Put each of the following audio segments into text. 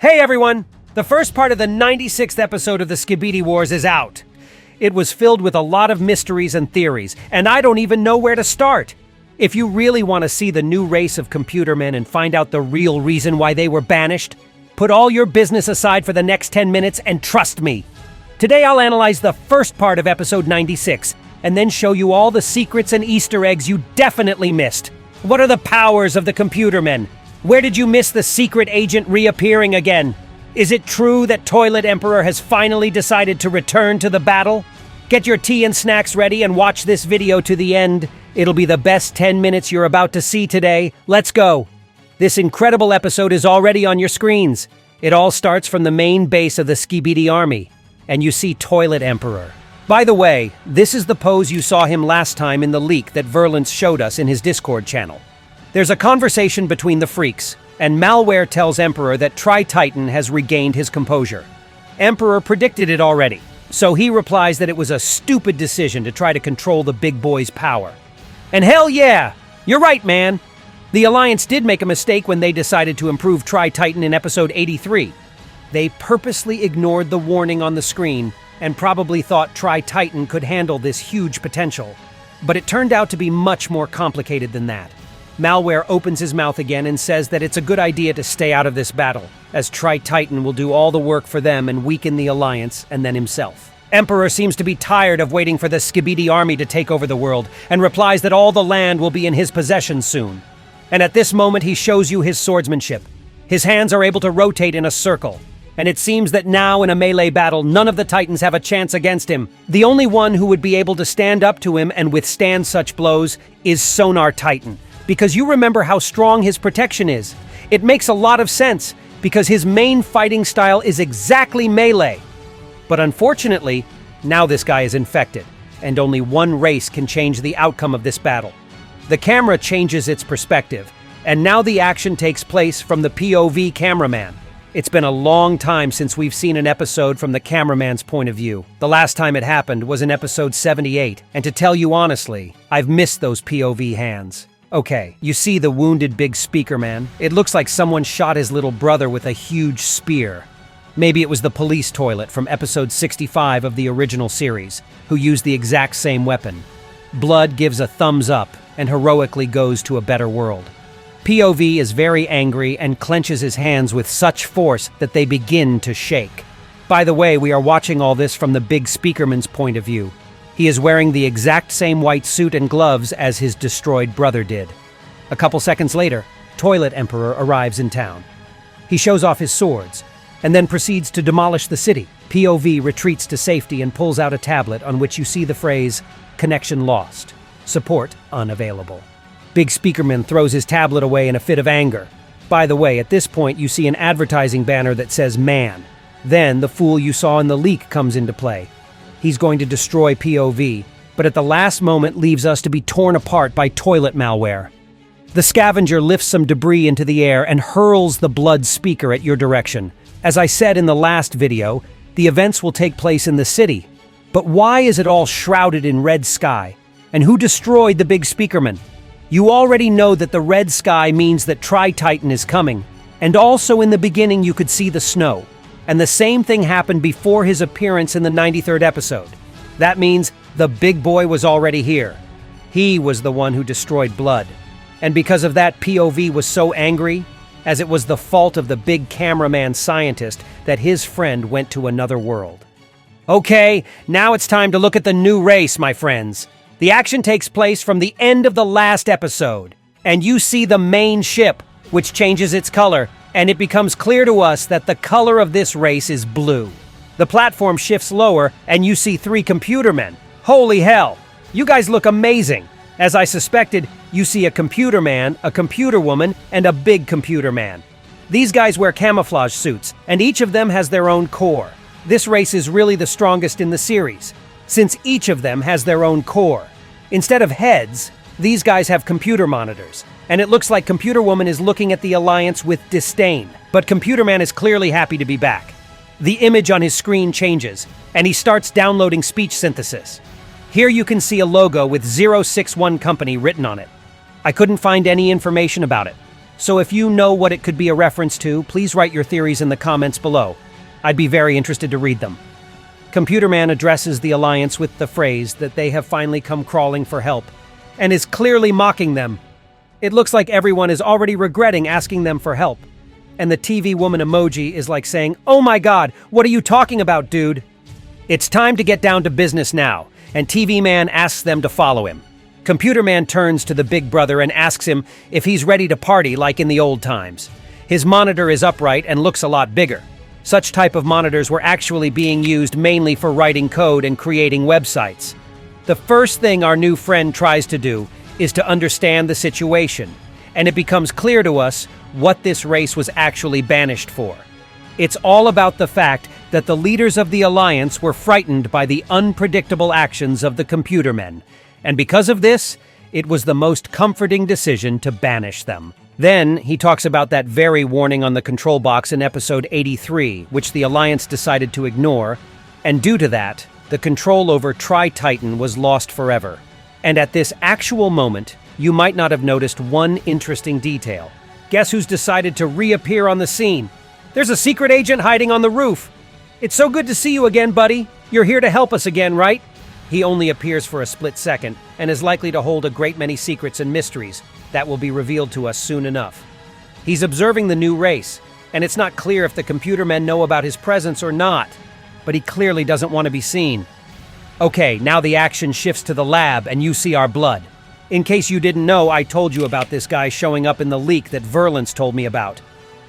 Hey everyone! The first part of the 96th episode of the Skibidi Wars is out. It was filled with a lot of mysteries and theories, and I don't even know where to start. If you really want to see the new race of computermen and find out the real reason why they were banished, put all your business aside for the next 10 minutes and trust me. Today I'll analyze the first part of episode 96, and then show you all the secrets and Easter eggs you definitely missed. What are the powers of the computermen? Where did you miss the secret agent reappearing again? Is it true that Toilet Emperor has finally decided to return to the battle? Get your tea and snacks ready and watch this video to the end. It'll be the best 10 minutes you're about to see today. Let's go! This incredible episode is already on your screens. It all starts from the main base of the Skibidi army, and you see Toilet Emperor. By the way, this is the pose you saw him last time in the leak that Verlance showed us in his Discord channel. There's a conversation between the freaks, and Malware tells Emperor that Trititan has regained his composure. Emperor predicted it already, so he replies that it was a stupid decision to try to control the big boy's power. And hell yeah! You're right, man! The Alliance did make a mistake when they decided to improve Trititan in episode 83. They purposely ignored the warning on the screen and probably thought Trititan could handle this huge potential. But it turned out to be much more complicated than that. Malware opens his mouth again and says that it's a good idea to stay out of this battle, as Trititan will do all the work for them and weaken the Alliance and then himself. Emperor seems to be tired of waiting for the Skibidi army to take over the world, and replies that all the land will be in his possession soon. And at this moment he shows you his swordsmanship. His hands are able to rotate in a circle, and it seems that now in a melee battle none of the Titans have a chance against him. The only one who would be able to stand up to him and withstand such blows is Sonar Titan. Because you remember how strong his protection is. It makes a lot of sense, because his main fighting style is exactly melee. But unfortunately, now this guy is infected, and only one race can change the outcome of this battle. The camera changes its perspective, and now the action takes place from the POV cameraman. It's been a long time since we've seen an episode from the cameraman's point of view. The last time it happened was in episode 78, and to tell you honestly, I've missed those POV hands. Okay, you see the wounded big speakerman? It looks like someone shot his little brother with a huge spear. Maybe it was the police toilet from episode 65 of the original series, who used the exact same weapon. Blood gives a thumbs up and heroically goes to a better world. POV is very angry and clenches his hands with such force that they begin to shake. By the way, we are watching all this from the big speakerman's point of view. He is wearing the exact same white suit and gloves as his destroyed brother did. A couple seconds later, Toilet Emperor arrives in town. He shows off his swords, and then proceeds to demolish the city. POV retreats to safety and pulls out a tablet on which you see the phrase, "Connection lost. Support unavailable." Big Speakerman throws his tablet away in a fit of anger. By the way, at this point you see an advertising banner that says "Man." Then the fool you saw in the leak comes into play. He's going to destroy POV, but at the last moment leaves us to be torn apart by toilet malware. The scavenger lifts some debris into the air and hurls the blood speaker at your direction. As I said in the last video, the events will take place in the city. But why is it all shrouded in red sky? And who destroyed the big speakerman? You already know that the red sky means that Trititan is coming. And also in the beginning you could see the snow. And the same thing happened before his appearance in the 93rd episode. That means the big boy was already here. He was the one who destroyed Blood. And because of that, POV was so angry, as it was the fault of the big cameraman scientist that his friend went to another world. Okay, now it's time to look at the new race, my friends. The action takes place from the end of the last episode, and you see the main ship, which changes its color, and it becomes clear to us that the color of this race is blue. The platform shifts lower, and you see 3 computermen. Holy hell! You guys look amazing! As I suspected, you see a computerman, a computer woman, and a big computerman. These guys wear camouflage suits, and each of them has their own core. This race is really the strongest in the series, since each of them has their own core. Instead of heads, these guys have computer monitors, and it looks like Computer Woman is looking at the Alliance with disdain, but Computerman is clearly happy to be back. The image on his screen changes, and he starts downloading speech synthesis. Here you can see a logo with 061 Company written on it. I couldn't find any information about it, So if you know what it could be a reference to, please write your theories in the comments below. I'd be very interested to read them. Computerman addresses the Alliance with the phrase that they have finally come crawling for help, and is clearly mocking them. It looks like everyone is already regretting asking them for help, and the TV woman emoji is like saying, "Oh my god, what are you talking about, dude?" It's time to get down to business now, and TV Man asks them to follow him. Computerman turns to the big brother and asks him if he's ready to party like in the old times. His monitor is upright and looks a lot bigger. Such type of monitors were actually being used mainly for writing code and creating websites. The first thing our new friend tries to do is to understand the situation, and it becomes clear to us what this race was actually banished for. It's all about the fact that the leaders of the Alliance were frightened by the unpredictable actions of the computermen, and because of this, it was the most comforting decision to banish them. Then, he talks about that very warning on the control box in episode 83, which the Alliance decided to ignore, and due to that, the control over Trititan was lost forever. And at this actual moment, you might not have noticed one interesting detail. Guess who's decided to reappear on the scene? There's a secret agent hiding on the roof. It's so good to see you again, buddy. You're here to help us again, right? He only appears for a split second, and is likely to hold a great many secrets and mysteries that will be revealed to us soon enough. He's observing the new race, and it's not clear if the computermen know about his presence or not, but he clearly doesn't want to be seen. Okay, now the action shifts to the lab, and you see our blood. In case you didn't know, I told you about this guy showing up in the leak that Verlance told me about.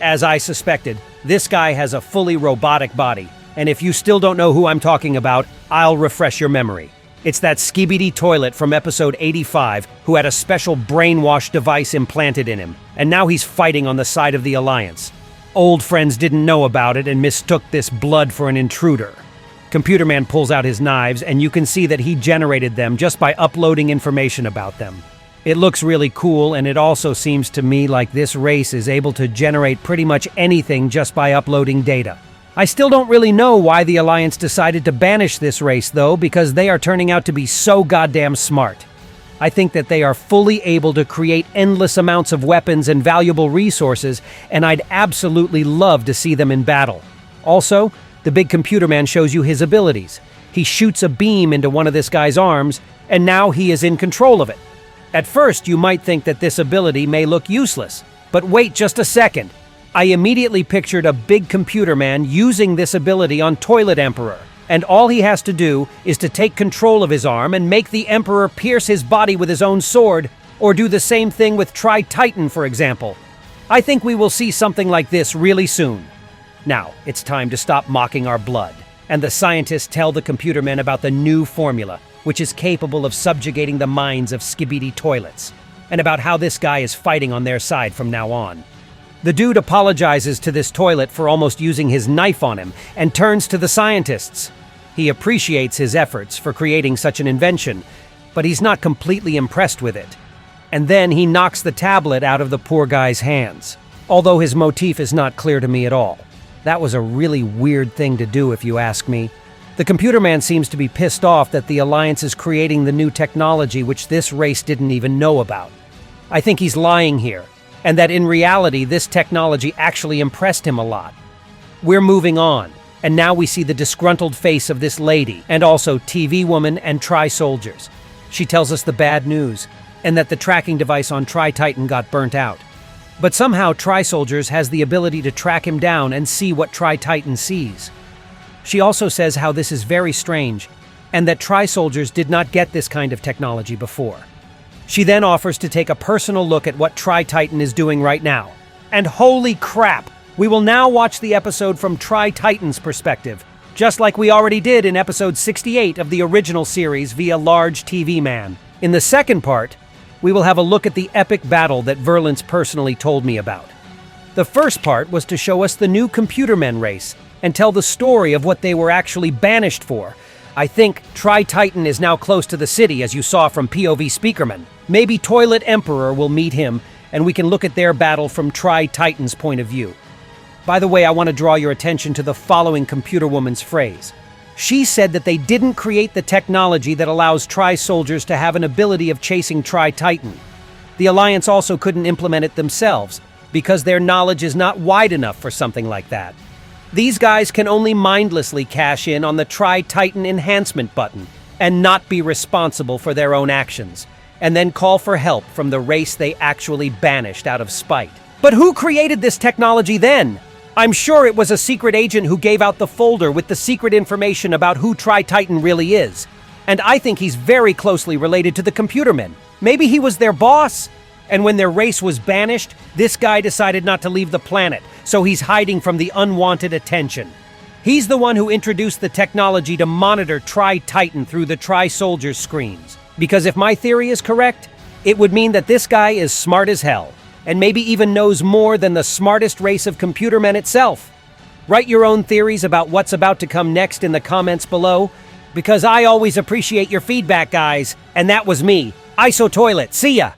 As I suspected, this guy has a fully robotic body, and if you still don't know who I'm talking about, I'll refresh your memory. It's that Skibidi toilet from episode 85 who had a special brainwash device implanted in him, and now he's fighting on the side of the Alliance. Old friends didn't know about it and mistook this blood for an intruder. Computerman pulls out his knives, and you can see that he generated them just by uploading information about them. It looks really cool, and it also seems to me like this race is able to generate pretty much anything just by uploading data. I still don't really know why the Alliance decided to banish this race, though, because they are turning out to be so goddamn smart. I think that they are fully able to create endless amounts of weapons and valuable resources, and I'd absolutely love to see them in battle. Also, the big computerman shows you his abilities. He shoots a beam into one of this guy's arms, and now he is in control of it. At first, you might think that this ability may look useless, but wait just a second. I immediately pictured a big computerman using this ability on Toilet Emperor, and all he has to do is to take control of his arm and make the Emperor pierce his body with his own sword, or do the same thing with Trititan, for example. I think we will see something like this really soon. Now, it's time to stop mocking our blood, and the scientists tell the computermen about the new formula, which is capable of subjugating the minds of Skibidi toilets, and about how this guy is fighting on their side from now on. The dude apologizes to this toilet for almost using his knife on him, and turns to the scientists. He appreciates his efforts for creating such an invention, but he's not completely impressed with it. And then he knocks the tablet out of the poor guy's hands, although his motif is not clear to me at all. That was a really weird thing to do, if you ask me. The computerman seems to be pissed off that the Alliance is creating the new technology which this race didn't even know about. I think he's lying here, and that in reality this technology actually impressed him a lot. We're moving on, and now we see the disgruntled face of this lady, and also TV woman and Tri-Soldiers. She tells us the bad news, and that the tracking device on Trititan got burnt out. But somehow Tri-Soldiers has the ability to track him down and see what Trititan sees. She also says how this is very strange, and that Tri-Soldiers did not get this kind of technology before. She then offers to take a personal look at what Trititan is doing right now. And holy crap! We will now watch the episode from Trititan's perspective, just like we already did in episode 68 of the original series via Large TV Man. In the second part, we will have a look at the epic battle that Verlance personally told me about. The first part was to show us the new computermen race and tell the story of what they were actually banished for. I think Trititan is now close to the city, as you saw from POV speakerman. Maybe Toilet Emperor will meet him, and we can look at their battle from Trititan's point of view. By the way, I want to draw your attention to the following computer woman's phrase. She said that they didn't create the technology that allows Tri-Soldiers to have an ability of chasing Trititan. The Alliance also couldn't implement it themselves, because their knowledge is not wide enough for something like that. These guys can only mindlessly cash in on the Trititan enhancement button and not be responsible for their own actions, and then call for help from the race they actually banished out of spite. But who created this technology then? I'm sure it was a secret agent who gave out the folder with the secret information about who Trititan really is. And I think he's very closely related to the computermen. Maybe he was their boss? And when their race was banished, this guy decided not to leave the planet, so he's hiding from the unwanted attention. He's the one who introduced the technology to monitor Trititan through the Tri-Soldier screens. Because if my theory is correct, it would mean that this guy is smart as hell, and maybe even knows more than the smartest race of computermen itself. Write your own theories about what's about to come next in the comments below, because I always appreciate your feedback, guys. And that was me, ISO Toilet. See ya!